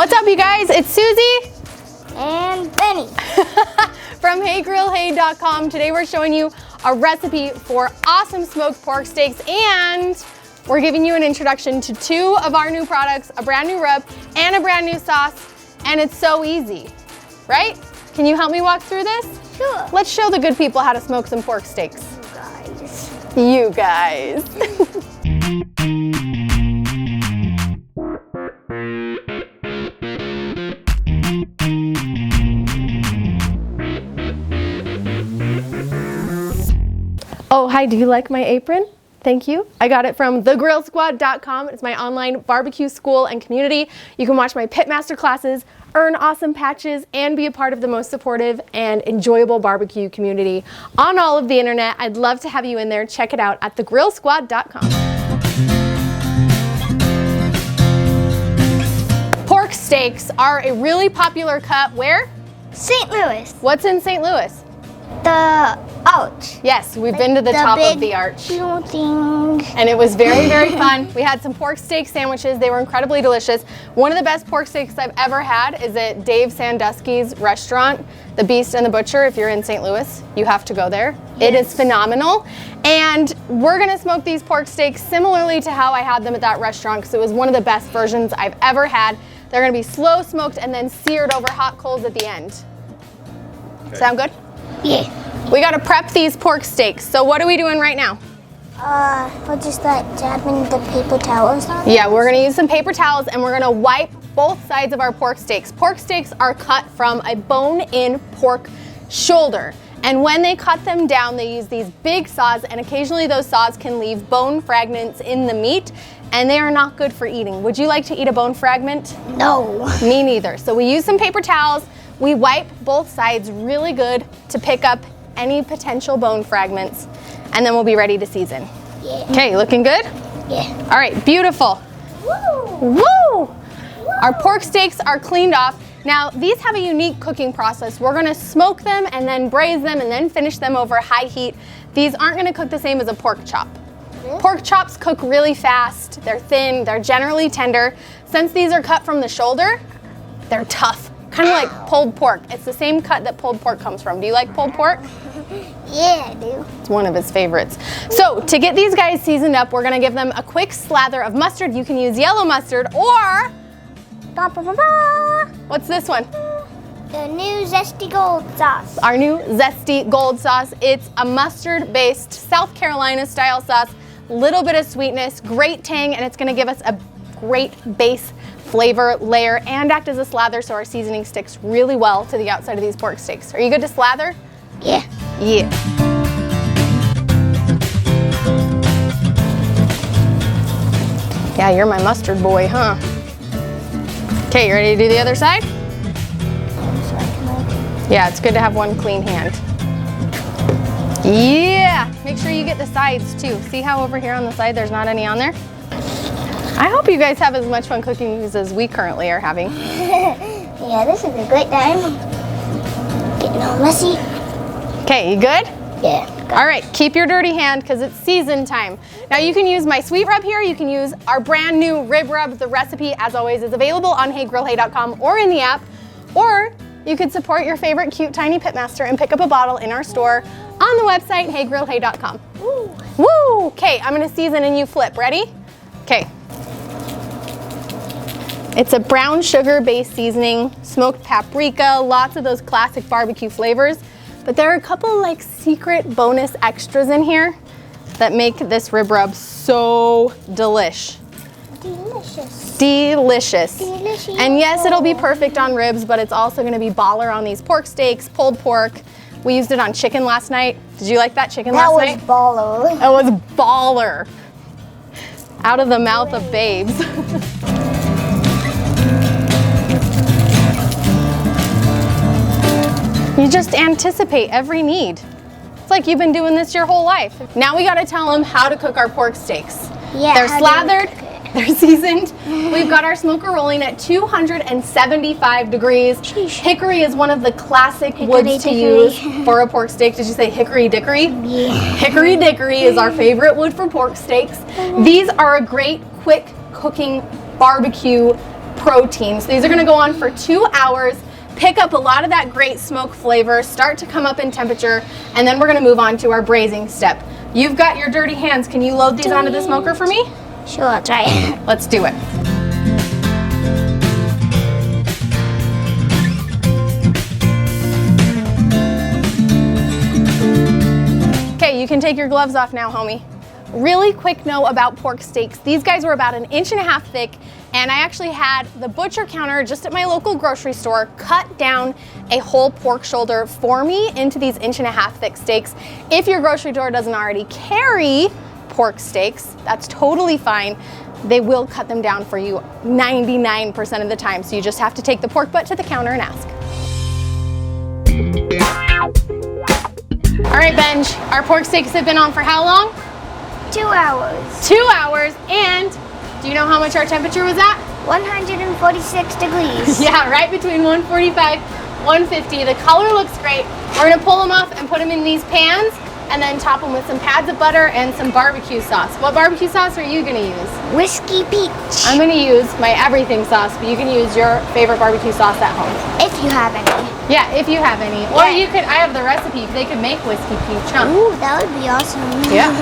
What's up, you guys? It's Susie and Benny from HeyGrillHey.com. Today we're showing you a recipe for awesome smoked pork steaks, and we're giving you an introduction to two of our new products, a brand new rub and a brand new sauce, and it's so easy, right? Can you help me walk through this? Sure. Let's show the good people how to smoke some pork steaks. You guys. Oh, hi, do you like my apron? Thank you. I got it from thegrillsquad.com. It's my online barbecue school and community. You can watch my pitmaster classes, earn awesome patches, and be a part of the most supportive and enjoyable barbecue community on all of the internet. I'd love to have you in there. Check it out at thegrillsquad.com. Pork steaks are a really popular cut where? St. Louis. What's in St. Louis? The arch. Yes, we've been to the top of the arch. Thing. And it was very, very fun. We had some pork steak sandwiches. They were incredibly delicious. One of the best pork steaks I've ever had is at Dave Sandusky's restaurant, The Beast and the Butcher. If you're in St. Louis, you have to go there. Yes. It is phenomenal. And we're gonna smoke these pork steaks similarly to how I had them at that restaurant, because it was one of the best versions I've ever had. They're gonna be slow smoked and then seared over hot coals at the end. Okay. Sound good? Yeah. We gotta prep these pork steaks. So what are we doing right now? We're just like dabbing the paper towels on. Yeah, we're gonna use some paper towels and we're gonna wipe both sides of our pork steaks. Pork steaks are cut from a bone-in pork shoulder. And when they cut them down, they use these big saws, and occasionally those saws can leave bone fragments in the meat, and they are not good for eating. Would you like to eat a bone fragment? No. Me neither. So we use some paper towels. We wipe both sides really good to pick up any potential bone fragments, and then we'll be ready to season. Yeah. Okay, looking good? Yeah. All right, beautiful. Woo! Woo! Our pork steaks are cleaned off. Now, these have a unique cooking process. We're gonna smoke them and then braise them and then finish them over high heat. These aren't gonna cook the same as a pork chop. Really? Pork chops cook really fast. They're thin, they're generally tender. Since these are cut from the shoulder, they're tough. Kind of like pulled pork. It's the same cut that pulled pork comes from. Do you like pulled pork? Yeah, I do. It's one of his favorites. So to get these guys seasoned up, we're gonna give them a quick slather of mustard. You can use yellow mustard or, what's this one? The new Zesty Gold sauce. Our new Zesty Gold sauce. It's a mustard-based South Carolina style sauce. Little bit of sweetness, great tang, and it's gonna give us a great base flavor layer and act as a slather so our seasoning sticks really well to the outside of these pork steaks. Are you good to slather? Yeah. Yeah. Yeah, you're my mustard boy, huh? Okay, you ready to do the other side? Yeah, it's good to have one clean hand. Yeah, make sure you get the sides too. See how over here on the side there's not any on there? I hope you guys have as much fun cooking these as we currently are having. Yeah, this is a great time. Getting all messy. Okay, you good? Yeah. All right, keep your dirty hand because it's season time. Now you can use my sweet rub here. You can use our brand new rib rub. The recipe, as always, is available on HeyGrillHey.com or in the app. Or you could support your favorite cute tiny pitmaster and pick up a bottle in our store on the website, HeyGrillHey.com. Woo! Woo! Okay, I'm gonna season and you flip. Ready? Okay. It's a brown sugar-based seasoning, smoked paprika, lots of those classic barbecue flavors. But there are a couple like secret bonus extras in here that make this rib rub so delish. Delicious. Delicious. Delicious. And yes, it'll be perfect on ribs, but it's also gonna be baller on these pork steaks, pulled pork. We used it on chicken last night. Did you like that chicken last night? That was baller. It was baller. Out of the mouth of babes. You just anticipate every need. It's like you've been doing this your whole life. Now we gotta tell them how to cook our pork steaks. Yeah, they're slathered, they're seasoned. We've got our smoker rolling at 275 degrees. Sheesh. Hickory is one of the classic woods to use for a pork steak. Did you say hickory dickory? Yeah. Hickory dickory is our favorite wood for pork steaks. These are a great quick cooking barbecue protein. So these are gonna go on for 2 hours, pick up a lot of that great smoke flavor, start to come up in temperature, and then we're gonna move on to our braising step. You've got your dirty hands. Can you load these onto the smoker for me? Sure, I'll try it. Let's do it. Okay, you can take your gloves off now, homie. Really quick note about pork steaks. These guys were about 1.5 inches thick, and I actually had the butcher counter just at my local grocery store cut down a whole pork shoulder for me into these 1.5 inch thick steaks. If your grocery store doesn't already carry pork steaks, that's totally fine. They will cut them down for you 99% of the time, so you just have to take the pork butt to the counter and ask. All right, Benj, our pork steaks have been on for how long? 2 hours. 2 hours, and do you know how much our temperature was at? 146 degrees. Yeah, right between 145, 150. The color looks great. We're gonna pull them off and put them in these pans and then top them with some pads of butter and some barbecue sauce. What barbecue sauce are you gonna use? Whiskey peach. I'm gonna use my everything sauce, but you can use your favorite barbecue sauce at home. If you have any. Yeah, if you have any. Or you could, I have the recipe, they could make whiskey peach, huh? Ooh, that would be awesome. Yeah.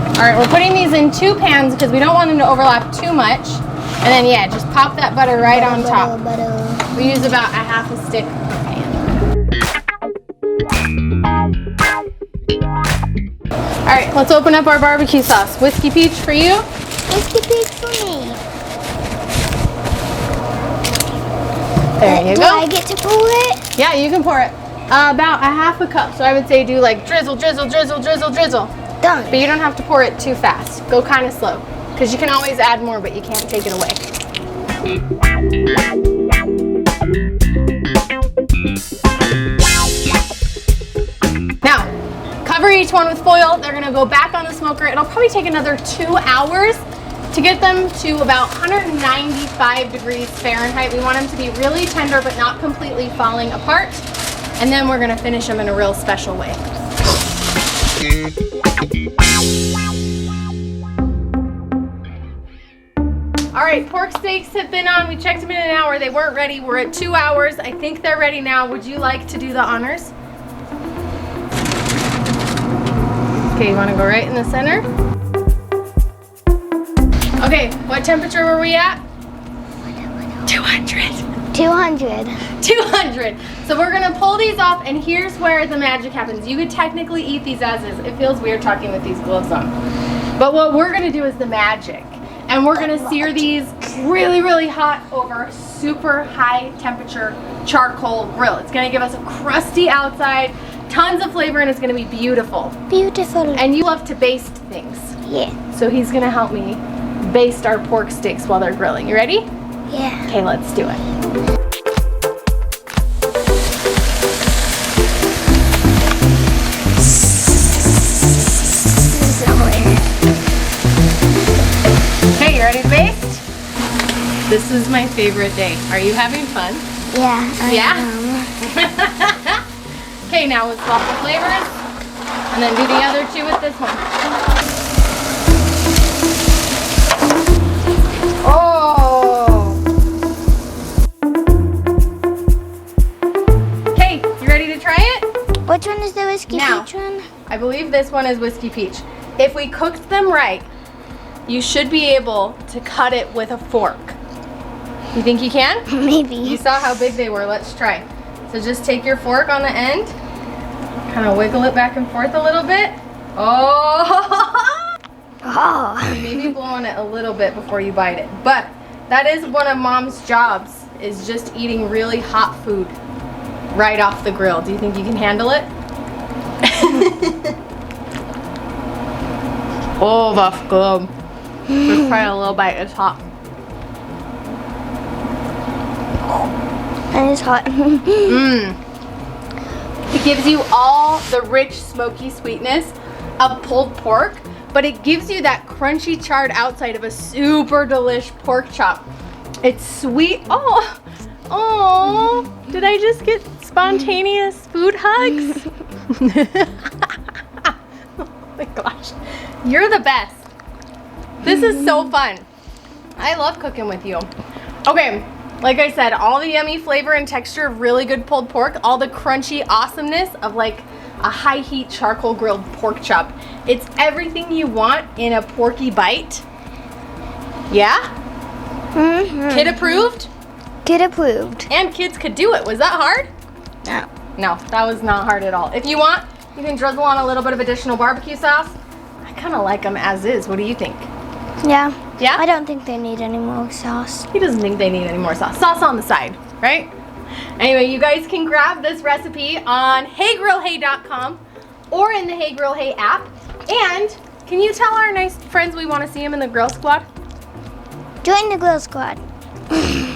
All right, we're putting these in 2 pans because we don't want them to overlap too much. And then yeah, just pop that butter right on top. We use about 1/2 stick per pan. All right, let's open up our barbecue sauce. Whiskey peach for you. Whiskey peach for me. There you Do go. I get to pour it? Yeah, you can pour it. About 1/2 cup. So I would say do like drizzle, drizzle, drizzle, drizzle, drizzle. Done. But you don't have to pour it too fast. Go kind of slow, because you can always add more, but you can't take it away. Now, cover each one with foil. They're gonna go back on the smoker. It'll probably take another 2 hours to get them to about 195 degrees Fahrenheit. We want them to be really tender, but not completely falling apart. And then we're gonna finish them in a real special way. All right, pork steaks have been on. We checked them in an hour. They weren't ready. We're at 2 hours. I think they're ready now. Would you like to do the honors? Okay, you want to go right in the center? Okay, what temperature were we at? 200. 200. 200. So we're gonna pull these off, and here's where the magic happens. You could technically eat these as is. It feels weird talking with these gloves on. But what we're gonna do is the magic. And we're gonna sear these really, really hot over a super high temperature charcoal grill. It's gonna give us a crusty outside, tons of flavor, and it's gonna be beautiful. Beautiful. And you love to baste things. Yeah. So he's gonna help me baste our pork steaks while they're grilling. You ready? Yeah. Okay, let's do it. Okay, you ready to baste? This is my favorite day. Are you having fun? Yeah. Yeah? Okay, now let's swap the flavors and then do the other 2 with this one. Oh! Okay, you ready to try it? Which one is the whiskey Now. peach one? I believe this one is whiskey peach. If we cooked them right, you should be able to cut it with a fork. You think you can? Maybe. You saw how big they were. Let's try. So just take your fork on the end, kind of wiggle it back and forth a little bit. Oh! Oh. Maybe blow on it a little bit before you bite it. But that is one of Mom's jobs, is just eating really hot food right off the grill. Do you think you can handle it? Oh, that's good. Just try a little bite. It's hot. And it's hot. Mmm. It gives you all the rich, smoky sweetness of pulled pork, but it gives you that crunchy, charred outside of a super delish pork chop. It's sweet. Oh, did I just get Spontaneous food hugs. Oh my gosh, you're the best. This is so fun. I love cooking with you. Okay, like I said, all the yummy flavor and texture of really good pulled pork, all the crunchy awesomeness of like a high heat charcoal grilled pork chop. It's everything you want in a porky bite. Yeah? Mm-hmm. Kid approved? Kid approved. And kids could do it. Was that hard? No. No, that was not hard at all. If you want, you can drizzle on a little bit of additional barbecue sauce. I kind of like them as is. What do you think? Yeah. Yeah? I don't think they need any more sauce. He doesn't think they need any more sauce. Sauce on the side, right? Anyway, you guys can grab this recipe on heygrillhey.com or in the Hey Grill Hey app. And can you tell our nice friends we want to see them in the Grill Squad? Join the Grill Squad.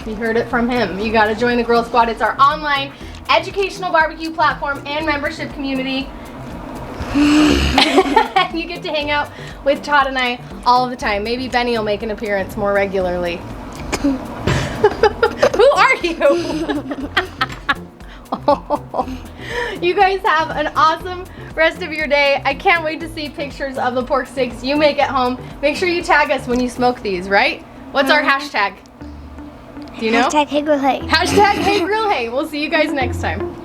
You heard it from him. You got to join the Grill Squad. It's our online educational barbecue platform and membership community. You get to hang out with Todd and I all the time. Maybe Benny will make an appearance more regularly. Who are you? You guys have an awesome rest of your day. I can't wait to see pictures of the pork steaks you make at home. Make sure you tag us when you smoke these, right? What's our hashtag? Do you know? Hashtag Hey Grill Hey. Hashtag Hey Grill Hey. We'll see you guys next time.